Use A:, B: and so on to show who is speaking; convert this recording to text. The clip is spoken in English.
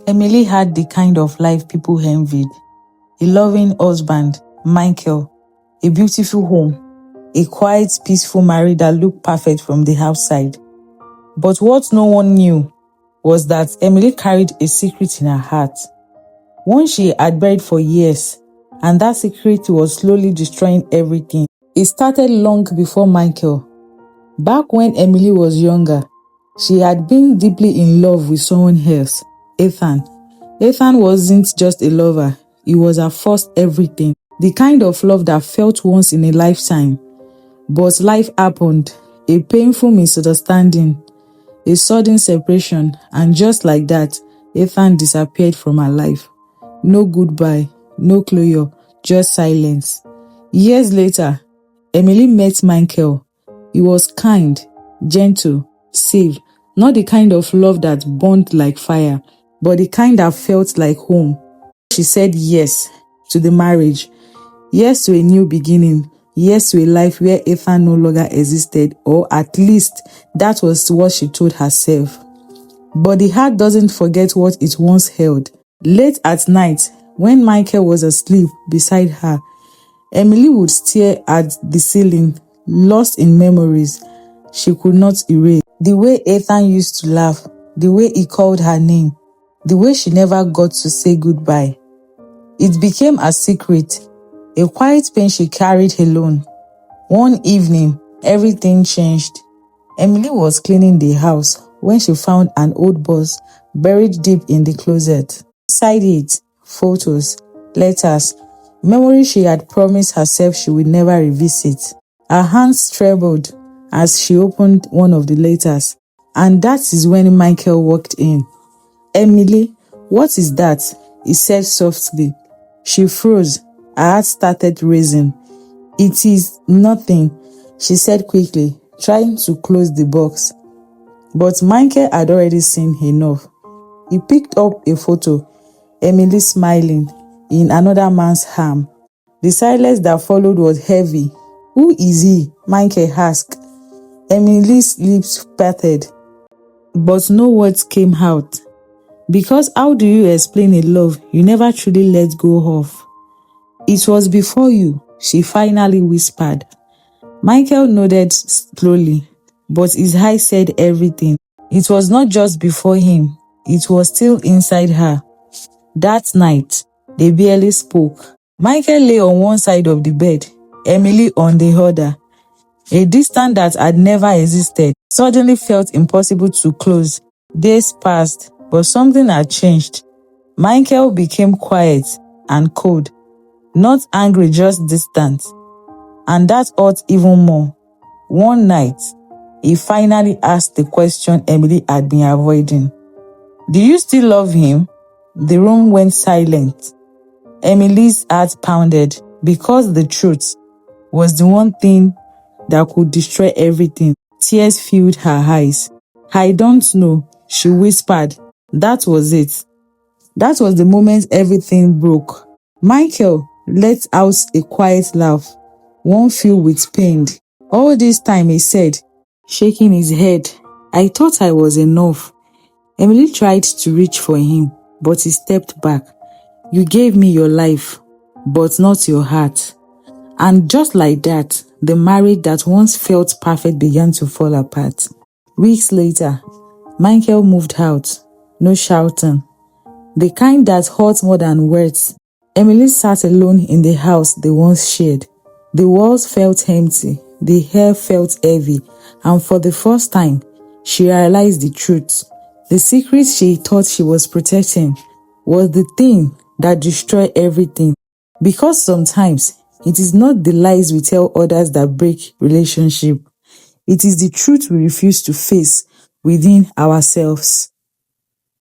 A: Emily had the kind of life people envied: a loving husband, Michael, a beautiful home, a quiet, peaceful marriage that looked perfect from the outside. But what no one knew was that Emily carried a secret in her heart, one she had buried for years, and that secret was slowly destroying everything. It started long before Michael. Back when Emily was younger, she had been deeply in love with someone else, Ethan. Ethan wasn't just a lover, he was her first everything. The kind of love that felt once in a lifetime. But life happened, a painful misunderstanding, a sudden separation, and just like that, Ethan disappeared from her life. No goodbye, no closure, just silence. Years later, Emily met Michael. He was kind, gentle, safe, not the kind of love that burned like fire, but the kind that felt like home. She said yes to the marriage, yes to a new beginning, yes to a life where Ethan no longer existed, or at least that was what she told herself. But the heart doesn't forget what it once held. Late at night, when Michael was asleep beside her, Emily would stare at the ceiling, lost in memories she could not erase. The way Ethan used to laugh, the way he called her name, the way she never got to say goodbye. It became a secret, a quiet pain she carried alone. One evening, everything changed. Emily was cleaning the house when she found an old box buried deep in the closet. Inside it, photos, letters, memories she had promised herself she would never revisit. Her hands trembled as she opened one of the letters, and that is when Michael walked in. "Emily, what is that?" he said softly. She froze. Her heart started racing. "It is nothing," she said quickly, trying to close the box. But Michael had already seen enough. He picked up a photo, Emily smiling, in another man's arm. The silence that followed was heavy. "Who is he?" Michael asked. Emily's lips parted, but no words came out. Because how do you explain a love you never truly let go of? "It was before you," she finally whispered. Michael nodded slowly, but his eyes said everything. It was not just before him, it was still inside her. That night, they barely spoke. Michael lay on one side of the bed, Emily on the other. A distance that had never existed suddenly felt impossible to close. Days passed, but something had changed. Michael became quiet and cold, not angry, just distant. And that hurt even more. One night, he finally asked the question Emily had been avoiding. "Do you still love him?" The room went silent. Emily's heart pounded because the truth was the one thing that could destroy everything. Tears filled her eyes. "I don't know," she whispered. That was it. That was the moment everything broke. Michael let out a quiet laugh, one filled with pain. "All this time," he said, shaking his head, "I thought I was enough." Emily tried to reach for him, but he stepped back. "You gave me your life, but not your heart." And just like that, the marriage that once felt perfect began to fall apart. Weeks later, Michael moved out, no shouting, the kind that hurt more than words. Emily sat alone in the house they once shared. The walls felt empty, the air felt heavy, and for the first time, she realized the truth. The secret she thought she was protecting was the thing that destroyed everything. Because sometimes, it is not the lies we tell others that break relationship. It is the truth we refuse to face within ourselves.